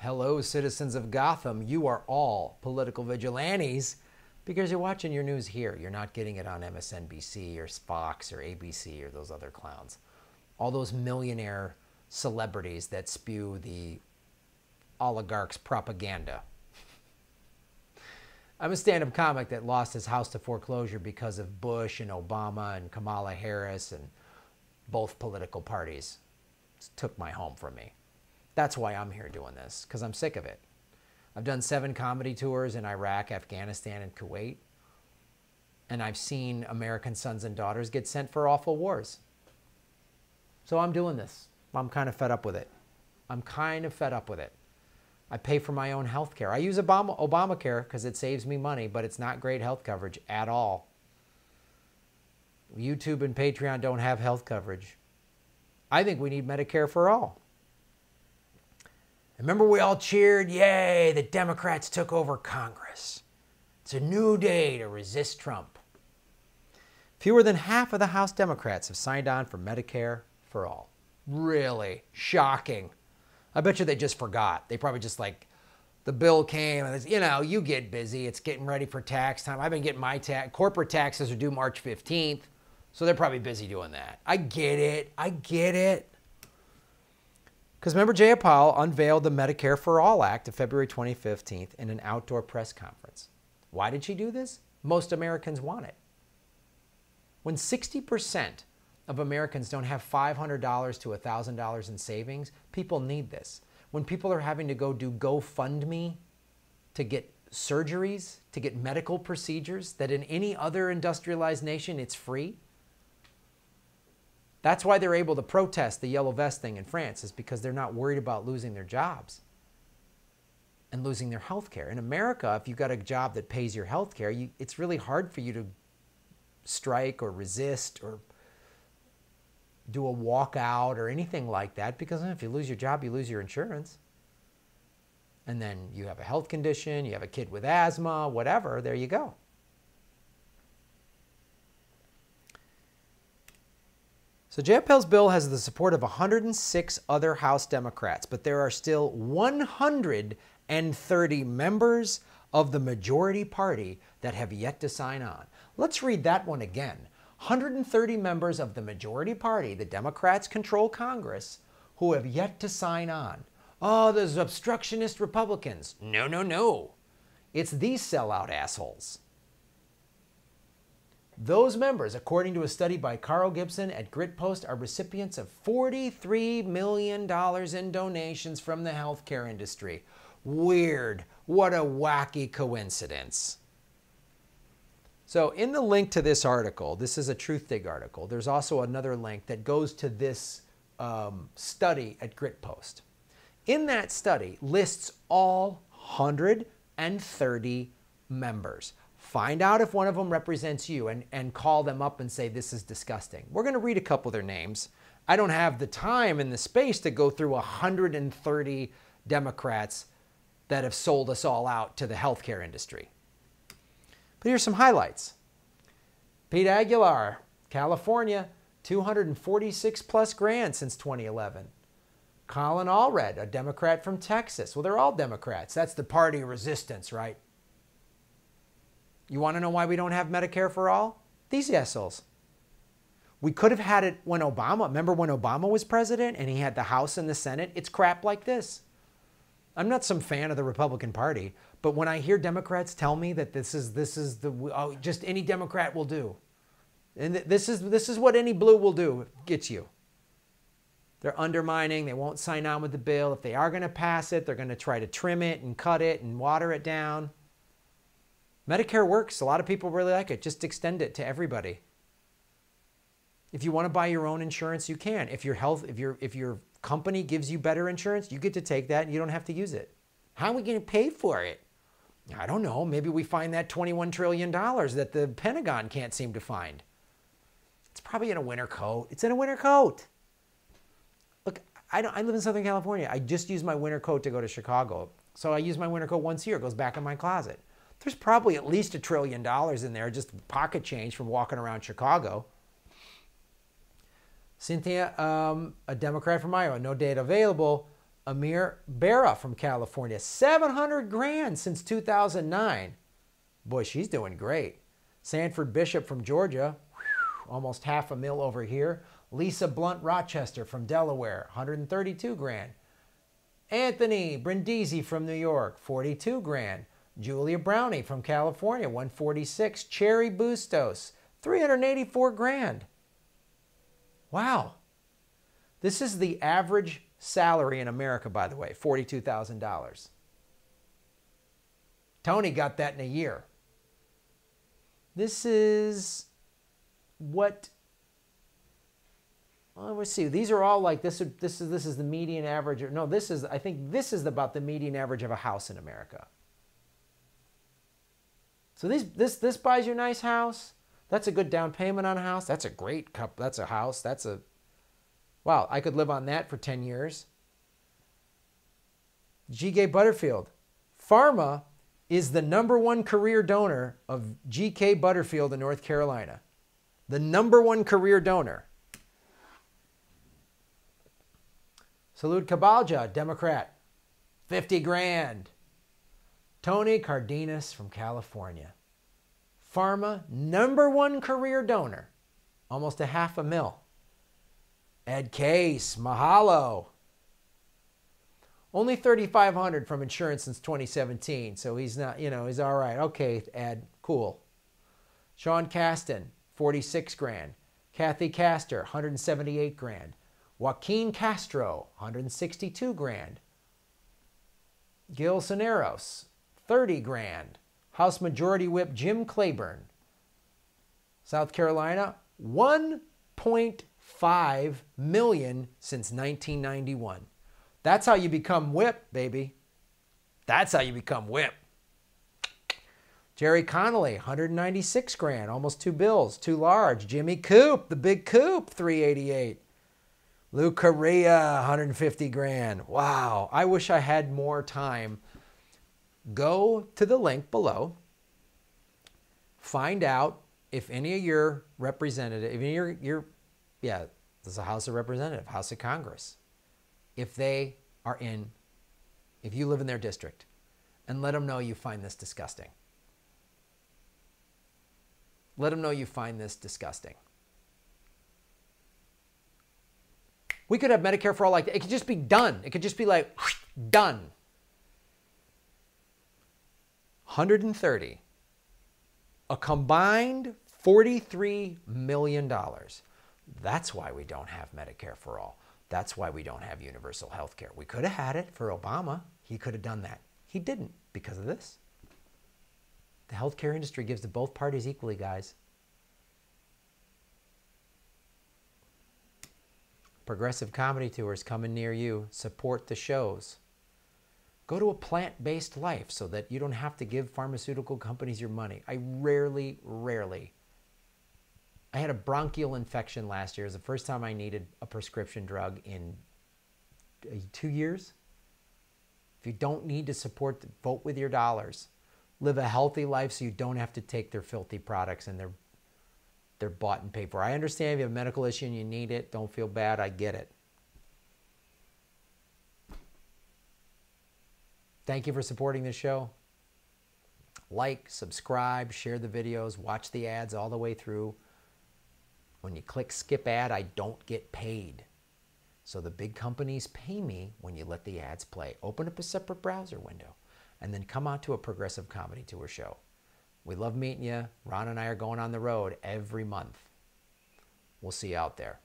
Hello, citizens of Gotham. You are all political vigilantes because you're watching your news here. You're not getting it on MSNBC or Fox or ABC or those other clowns. All those millionaire celebrities that spew the oligarchs' propaganda. I'm a stand-up comic that lost his house to foreclosure because of Bush and Obama and Kamala Harris and both political parties took my home from me. That's why I'm here doing this, because I'm sick of it. I've done 7 comedy tours in Iraq, Afghanistan, and Kuwait. And I've seen American sons and daughters get sent for awful wars. So I'm doing this. I'm kind of fed up with it. I'm kind of fed up with it. I pay for my own health care. I use Obamacare because it saves me money, but it's not great health coverage at all. YouTube and Patreon don't have health coverage. I think we need Medicare for all. Remember we all cheered, yay, the Democrats took over Congress. It's a new day to resist Trump. Fewer than half of the House Democrats have signed on for Medicare for all. Really shocking. I bet you they just forgot. They probably just the bill came and, you get busy. It's getting ready for tax time. I've been getting my corporate taxes are due March 15th. So they're probably busy doing that. I get it. I get it. Because remember, Joeseph unveiled the Medicare for All Act of February 2015 in an outdoor press conference. Why did she do this? Most Americans want it. When 60% of Americans don't have $500 to $1,000 in savings, people need this. When people are having to go do GoFundMe to get surgeries, to get medical procedures, that in any other industrialized nation it's free, that's why they're able to protest the yellow vest thing in France, is because they're not worried about losing their jobs and losing their health care. In America, if you've got a job that pays your health care, it's really hard for you to strike or resist or do a walkout or anything like that, because if you lose your job, you lose your insurance. And then you have a health condition, you have a kid with asthma, whatever, there you go. So Joeseph's bill has the support of 106 other House Democrats, but there are still 130 members of the majority party that have yet to sign on. Let's read that one again. 130 members of the majority party, the Democrats control Congress, who have yet to sign on. Oh, there's obstructionist Republicans. No, no, no. It's these sellout assholes. Those members, according to a study by Carl Gibson at Gritpost, are recipients of $43 million in donations from the healthcare industry. Weird. What a wacky coincidence. So in the link to this article, this is a Truthdig article, there's also another link that goes to this study at Gritpost. In that study lists all 130 members. Find out if one of them represents you and call them up and say, this is disgusting. We're going to read a couple of their names. I don't have the time and the space to go through 130 Democrats that have sold us all out to the healthcare industry. But here's some highlights. Pete Aguilar, California, 246 plus grand since 2011. Colin Allred, a Democrat from Texas. Well, they're all Democrats. That's the party of resistance, right? You want to know why we don't have Medicare for all? These assholes. We could have had it when Obama, remember when Obama was president and he had the House and the Senate? It's crap like this. I'm not some fan of the Republican Party, but when I hear Democrats tell me that this is just any Democrat will do, and this is what any blue will do, gets you. They're undermining, they won't sign on with the bill. If they are going to pass it, they're going to try to trim it and cut it and water it down. Medicare works. A lot of people really like it. Just extend it to everybody. If you want to buy your own insurance, you can. If your company gives you better insurance, you get to take that and you don't have to use it. How are we going to pay for it? I don't know. Maybe we find that $21 trillion that the Pentagon can't seem to find. It's probably in a winter coat. It's in a winter coat. Look, I live in Southern California. I just use my winter coat to go to Chicago. So I use my winter coat once a year. It goes back in my closet. There's probably at least $1 trillion in there, just pocket change from walking around Chicago. Cynthia, a Democrat from Iowa, no data available. Amir Barra from California, 700 grand since 2009. Boy, she's doing great. Sanford Bishop from Georgia, almost $500,000 over here. Lisa Blunt Rochester from Delaware, 132 grand. Anthony Brindisi from New York, 42 grand. Julia Brownie from California, 146. Cherry Bustos, 384 grand. Wow. This is the average salary in America, by the way, $42,000. Tony got that in a year. This is what, well, let's see. These are all like this is the median average. No, I think this is about the median average of a house in America. So this buys you a nice house. That's a good down payment on a house. That's a great cup. That's a house. Wow, I could live on that for 10 years. G.K. Butterfield. Pharma is the #1 career donor of G.K. Butterfield in North Carolina. The #1 career donor. Salud Cabalja, Democrat. 50 grand. Tony Cardenas from California. Pharma, #1 career donor. Almost $500,000. Ed Case, mahalo. Only $3,500 from insurance since 2017, so he's not, he's all right. Okay, Ed, cool. Sean Caston, 46 grand. Kathy Castor, 178 grand. Joaquin Castro, 162 grand. Gil Soneros, 30 grand. House Majority Whip Jim Claiborne. South Carolina, $1.5 million since 1991. That's how you become whip, baby. That's how you become whip. Jerry Connolly, 196 grand, almost 2 bills, too large. Jimmy Coop, the big Coop, 388. Lou Correa, 150 grand. Wow, I wish I had more time. Go to the link below. Find out if any of your representatives, if any of your this is a House of Representatives, House of Congress, if they are if you live in their district, and let them know you find this disgusting. Let them know you find this disgusting. We could have Medicare for all like that. It could just be done. It could just be like, done. 130. A combined $43 million. That's why we don't have Medicare for all. That's why we don't have universal health care. We could have had it for Obama. He could have done that. He didn't because of this. The healthcare industry gives to both parties equally, guys. Progressive comedy tours coming near you. Support the shows. Go to a plant-based life so that you don't have to give pharmaceutical companies your money. I rarely. I had a bronchial infection last year. It was the first time I needed a prescription drug in 2 years. If you don't need to support, vote with your dollars. Live a healthy life so you don't have to take their filthy products and they're bought and paid for. I understand if you have a medical issue and you need it. Don't feel bad. I get it. Thank you for supporting this show. Like, subscribe, share the videos, watch the ads all the way through. When you click skip ad, I don't get paid. So the big companies pay me when you let the ads play. Open up a separate browser window and then come out to a Progressive Comedy Tour show. We love meeting you. Ron and I are going on the road every month. We'll see you out there.